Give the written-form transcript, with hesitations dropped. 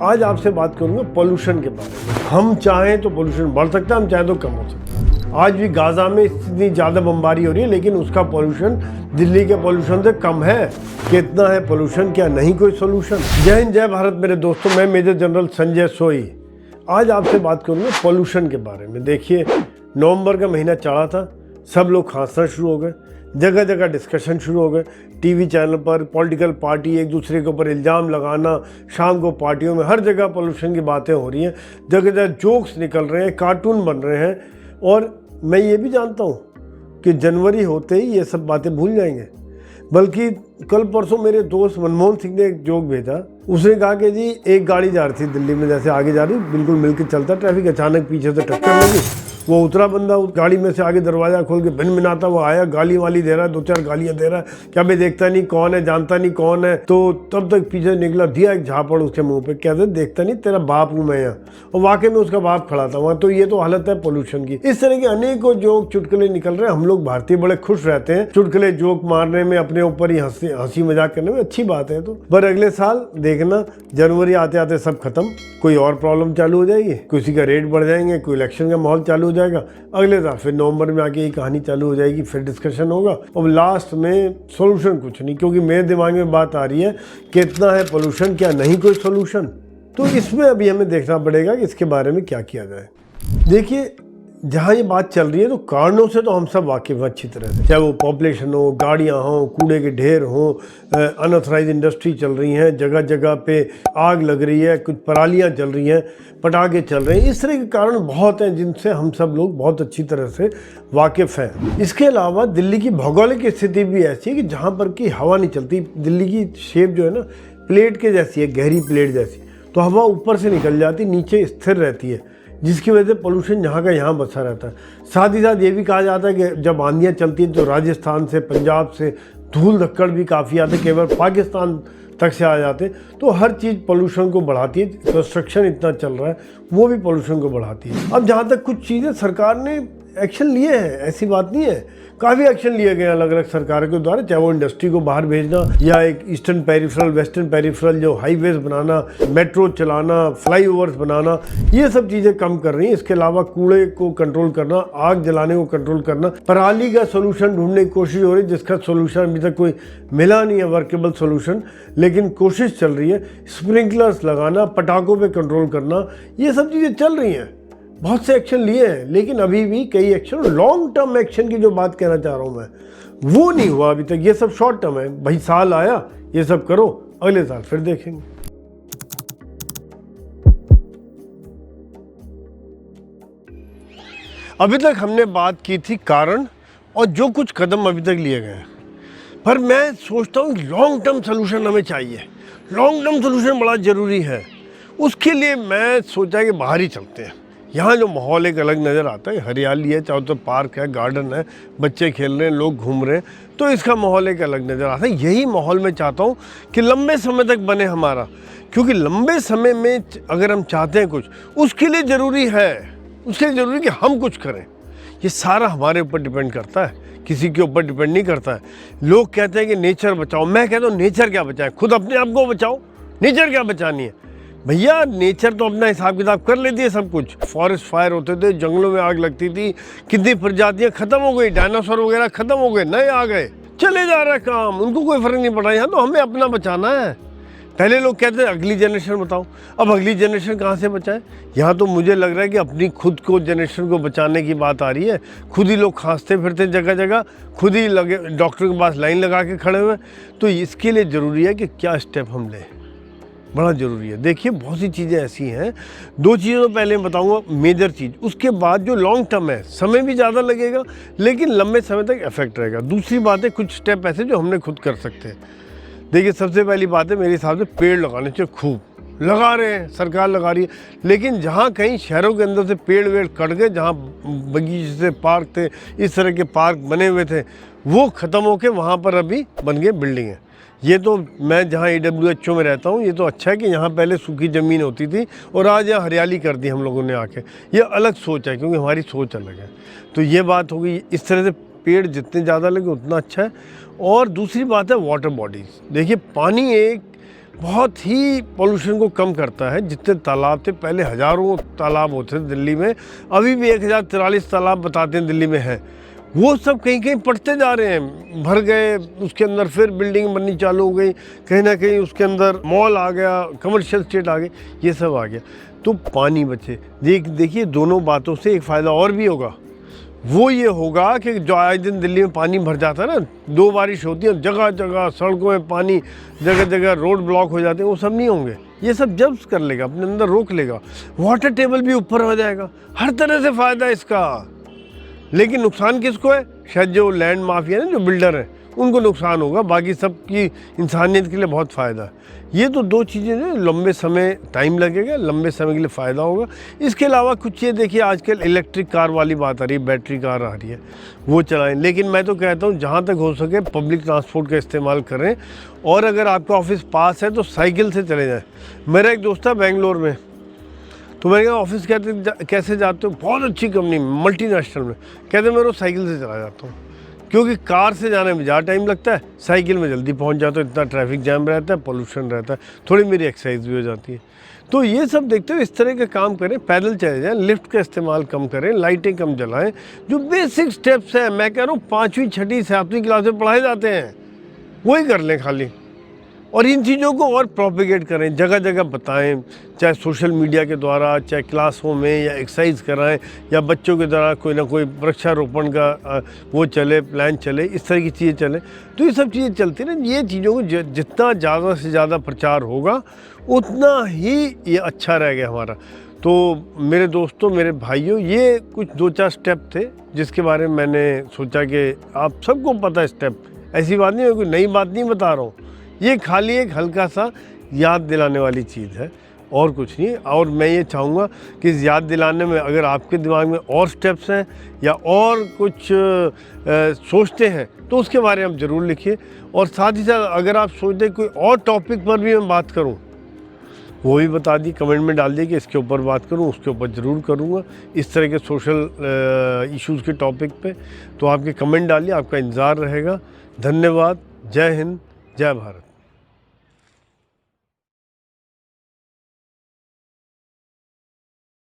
आज आपसे बात करूंगा पोल्यूशन के बारे में। हम चाहें तो पोल्यूशन बढ़ सकता है, हम चाहें तो कम हो सकता है। आज भी गाजा में इतनी ज़्यादा बमबारी हो रही है, लेकिन उसका पोल्यूशन दिल्ली के पोल्यूशन से कम है। कितना है पोल्यूशन, क्या नहीं कोई सोल्यूशन? जय हिंद, जय भारत मेरे दोस्तों, मैं मेजर जनरल संजय सोई। आज आपसे बात करूंगा पोल्यूशन के बारे में। देखिए, नवंबर का महीना चढ़ा था, सब लोग खांसना शुरू हो गए, जगह जगह डिस्कशन शुरू हो गए। टीवी चैनल पर पॉलिटिकल पार्टी एक दूसरे के ऊपर इल्ज़ाम लगाना, शाम को पार्टियों में हर जगह पोल्यूशन की बातें हो रही हैं, जगह जगह जोक्स निकल रहे हैं, कार्टून बन रहे हैं। और मैं ये भी जानता हूँ कि जनवरी होते ही ये सब बातें भूल जाएंगे। बल्कि कल परसों मेरे दोस्त मनमोहन सिंह ने एक जोक भेजा। उसने कहा कि जी एक गाड़ी जा रही थी दिल्ली में, जैसे आगे जा रही बिल्कुल मिलकर चलता ट्रैफिक, अचानक पीछे से टक्कर लगी। वो उतरा बंदा उस गाड़ी में से, आगे दरवाज़ा खोल के भिन भिनाता वो आया, गाली वाली दे रहा है, 2-4 गालियाँ दे रहा है। क्या मैं देखता नहीं कौन है, जानता नहीं कौन है। तो तब तक पीछे निकला, दिया एक झापड़ उसके मुंह पे, कहते देखता नहीं तेरा बाप हूँ मैं यहाँ। और वाकई में उसका बाप खड़ा था वहाँ। तो ये तो हालत है पोल्यूशन की। इस तरह के अनेकों जोक चुटकुले निकल रहे हैं। हम लोग भारतीय बड़े खुश रहते हैं चुटकुले जोक मारने में, अपने ऊपर ही हंसी मजाक करने में, अच्छी बात है। तो पर अगले साल देखना, जनवरी आते आते सब खत्म, कोई और प्रॉब्लम चालू हो जाएगी, किसी का रेट बढ़ जाएंगे, कोई इलेक्शन का माहौल चालू हो जाएगा। अगले साल फिर नवंबर में आके ये कहानी चालू हो जाएगी, फिर डिस्कशन होगा और लास्ट में सॉल्यूशन कुछ नहीं। क्योंकि मेरे दिमाग में बात आ रही है, कितना है पोल्यूशन, क्या नहीं कोई सॉल्यूशन। तो इसमें अभी हमें देखना पड़ेगा कि इसके बारे में क्या किया जाए। देखिए, जहाँ ये बात चल रही है तो कारणों से तो हम सब वाकिफ हैं अच्छी तरह से, चाहे वो पॉपुलेशन हो, गाड़ियाँ हों, कूड़े के ढेर हों, अनऑथराइज इंडस्ट्री चल रही हैं, जगह जगह पे आग लग रही है, कुछ परालियाँ चल रही हैं, पटाखे चल रहे हैं। इस तरह के कारण बहुत हैं जिनसे हम सब लोग बहुत अच्छी तरह से वाकिफ़ हैं। इसके अलावा दिल्ली की भौगोलिक स्थिति भी ऐसी है कि जहाँ पर की हवा नहीं चलती। दिल्ली की शेप जो है ना, प्लेट के जैसी है, गहरी प्लेट जैसी। तो हवा ऊपर से निकल जाती, नीचे स्थिर रहती है, जिसकी वजह से पोल्यूशन यहाँ का यहाँ बसा रहता है। साथ ही साथ ये भी कहा जाता है कि जब आंधियाँ चलती हैं तो राजस्थान से, पंजाब से धूल धक्कड़ भी काफ़ी आते, केवल पाकिस्तान तक से आ जाते। तो हर चीज़ पोल्यूशन को बढ़ाती है। कंस्ट्रक्शन इतना चल रहा है, वो भी पोल्यूशन को बढ़ाती है। अब जहाँ तक कुछ चीज़ें सरकार ने एक्शन लिए हैं, ऐसी बात नहीं है, काफ़ी एक्शन लिए गए अलग अलग सरकार के द्वारा, चाहे वो इंडस्ट्री को बाहर भेजना या एक ईस्टर्न पेरिफेरल, वेस्टर्न पेरिफेरल जो हाईवेज बनाना, मेट्रो चलाना, फ्लाईओवर्स बनाना, ये सब चीज़ें कम कर रही हैं। इसके अलावा कूड़े को कंट्रोल करना, आग जलाने को कंट्रोल करना, पराली का सोल्यूशन ढूंढने की कोशिश हो रही है, जिसका सोल्यूशन अभी तक कोई मिला नहीं है, वर्केबल सोल्यूशन, लेकिन कोशिश चल रही है। स्प्रिंकलर्स लगाना, पटाखों पर कंट्रोल करना, ये सब चीज़ें चल रही हैं। बहुत से एक्शन लिए हैं, लेकिन अभी भी कई एक्शन, लॉन्ग टर्म एक्शन की जो बात कहना चाह रहा हूं मैं, वो नहीं हुआ अभी तक। ये सब शॉर्ट टर्म है, भाई साल आया, ये सब करो, अगले साल फिर देखेंगे। अभी तक हमने बात की थी कारण और जो कुछ कदम अभी तक लिए गए हैं, पर मैं सोचता हूँ लॉन्ग टर्म सोल्यूशन हमें चाहिए। लॉन्ग टर्म सोल्यूशन बड़ा जरूरी है। उसके लिए मैं सोचा कि बाहर ही चलते हैं। यहाँ जो माहौल एक अलग नज़र आता है, हरियाली है, चारों तरफ पार्क है, गार्डन है, बच्चे खेल रहे हैं, लोग घूम रहे हैं, तो इसका माहौल एक अलग नज़र आता है। यही माहौल मैं चाहता हूँ कि लंबे समय तक बने हमारा। क्योंकि लंबे समय में अगर हम चाहते हैं कुछ, उसके लिए ज़रूरी है कि हम कुछ करें। ये सारा हमारे ऊपर डिपेंड करता है, किसी के ऊपर डिपेंड नहीं करता है। लोग कहते हैं कि नेचर बचाओ, मैं कहता हूँ नेचर क्या बचाए, खुद अपने आप को बचाओ। नेचर क्या बचानी है भैया, नेचर तो अपना हिसाब किताब कर लेती है सब कुछ। फॉरेस्ट फायर होते थे, जंगलों में आग लगती थी, कितनी प्रजातियां खत्म हो गई, डायनासोर वगैरह खत्म हो गए, नए आ गए, चले जा रहा है काम, उनको कोई फर्क नहीं पड़ रहा। यहाँ तो हमें अपना बचाना है। पहले लोग कहते थे अगली जनरेशन बताओ, अब अगली जनरेशन कहाँ से बचाएं? यहाँ तो मुझे लग रहा है कि अपनी खुद को जनरेशन को बचाने की बात आ रही है। खुद ही लोग खांसते फिरते जगह जगह, खुद ही लगे डॉक्टर के पास लाइन लगा के खड़े हुए। तो इसके लिए ज़रूरी है कि क्या स्टेप हम लें, बड़ा ज़रूरी है। देखिए, बहुत सी चीज़ें ऐसी हैं, दो चीज़ें तो पहले बताऊंगा, मेजर चीज़। उसके बाद जो लॉन्ग टर्म है, समय भी ज़्यादा लगेगा लेकिन लंबे समय तक इफेक्ट रहेगा। दूसरी बात है, कुछ स्टेप ऐसे जो हमने खुद कर सकते हैं। देखिए, सबसे पहली बात है मेरे हिसाब से पेड़ लगाने चाहिए। खूब लगा रहे हैं, सरकार लगा रही है, लेकिन जहाँ कहीं शहरों के अंदर से पेड़ वेड़ कट गए, जहाँ बगीचे से पार्क थे, इस तरह के पार्क बने हुए थे, वो ख़त्म होकर वहाँ पर अभी बन गए बिल्डिंगें। ये तो मैं जहाँ AWHO में रहता हूँ, ये तो अच्छा है कि यहाँ पहले सूखी ज़मीन होती थी और आज यहाँ हरियाली कर दी हम लोगों ने आके। ये अलग सोच है, क्योंकि हमारी सोच अलग है। तो ये बात होगी। इस तरह से पेड़ जितने ज़्यादा लगे उतना अच्छा है। और दूसरी बात है वाटर बॉडीज़। देखिए, पानी एक बहुत ही पोल्यूशन को कम करता है। जितने तालाब थे पहले, हज़ारों तालाब होते थे दिल्ली में, अभी भी 1043 तालाब बताते हैं दिल्ली में हैं, वो सब कहीं कहीं पड़ते जा रहे हैं, भर गए, उसके अंदर फिर बिल्डिंग बननी चालू हो गई, कहीं ना कहीं उसके अंदर मॉल आ गया, कमर्शियल स्टेट आ गई, ये सब आ गया। तो पानी बचे। देखिए दोनों बातों से एक फ़ायदा और भी होगा, वो ये होगा कि जो आए दिन दिल्ली में पानी भर जाता है ना, 2 बारिश होती है, जगह जगह सड़कों में पानी, जगह जगह रोड ब्लॉक हो जाते हैं, वो सब नहीं होंगे। ये सब जब्त कर लेगा, अपने अंदर रोक लेगा, वाटर टेबल भी ऊपर हो जाएगा, हर तरह से फ़ायदा है इसका। लेकिन नुकसान किसको है? शायद जो लैंड माफिया है, जो बिल्डर हैं, उनको नुकसान होगा, बाकी सबकी इंसानियत के लिए बहुत फ़ायदा है। ये तो 2 चीज़ें जो लंबे समय टाइम लगेगा, लंबे समय के लिए फ़ायदा होगा। इसके अलावा कुछ ये देखिए, आजकल इलेक्ट्रिक कार वाली बात आ रही है, बैटरी कार आ रही है, वो चलाएं। लेकिन मैं तो कहता हूँ जहाँ तक हो सके पब्लिक ट्रांसपोर्ट का इस्तेमाल करें, और अगर आपका ऑफिस पास है तो साइकिल से चले जाएँ। मेरा एक दोस्त था बेंगलोर में, तो मैंने कहा ऑफिस कैसे जाते हो? बहुत अच्छी कंपनी, मल्टीनेशनल में। कहते मैं रोज़ साइकिल से चला जाता हूँ, क्योंकि कार से जाने में ज़्यादा टाइम लगता है, साइकिल में जल्दी पहुँच जाता हूँ, इतना ट्रैफिक जैम रहता है, पोल्यूशन रहता है, थोड़ी मेरी एक्सरसाइज भी हो जाती है। तो ये सब देखते हुए इस तरह के काम करें, पैदल चले जाएँ, लिफ्ट का इस्तेमाल कम करें, लाइटें कम जलाएँ। जो बेसिक स्टेप्स हैं, मैं कह रहा हूँ 5वीं 6ठी 7वीं क्लास में पढ़ाए जाते हैं, वही कर लें खाली। और इन चीज़ों को और प्रोपिगेट करें, जगह जगह बताएं, चाहे सोशल मीडिया के द्वारा, चाहे क्लासों में, या एक्सरसाइज कराएं, या बच्चों के द्वारा कोई ना कोई वृक्षारोपण का वो चले, प्लान चले, इस तरह की चीज़ें चलें। तो ये सब चीज़ें चलती हैं। ये चीज़ों को जितना ज़्यादा से ज़्यादा प्रचार होगा, उतना ही ये अच्छा रहेगा हमारा। तो मेरे दोस्तों, मेरे भाइयों, ये कुछ 2-4 स्टेप थे जिसके बारे में मैंने सोचा कि आप सबको पता है स्टेप, ऐसी बात नहीं है, कोई नई बात नहीं बता रहा हूँ, ये खाली एक हल्का सा याद दिलाने वाली चीज़ है, और कुछ नहीं। और मैं ये चाहूँगा कि इस याद दिलाने में अगर आपके दिमाग में और स्टेप्स हैं या और कुछ सोचते हैं, तो उसके बारे में आप ज़रूर लिखिए। और साथ ही साथ अगर आप सोचते कोई और टॉपिक पर भी मैं बात करूँ, वो भी बता दी, कमेंट में डाल दिए कि इसके ऊपर बात करूँ, उसके ऊपर ज़रूर करूँगा, इस तरह के सोशल इश्यूज़ के टॉपिक पे। तो आपके कमेंट डालिए, आपका इंतज़ार रहेगा। धन्यवाद। जय हिंद, जय भारत।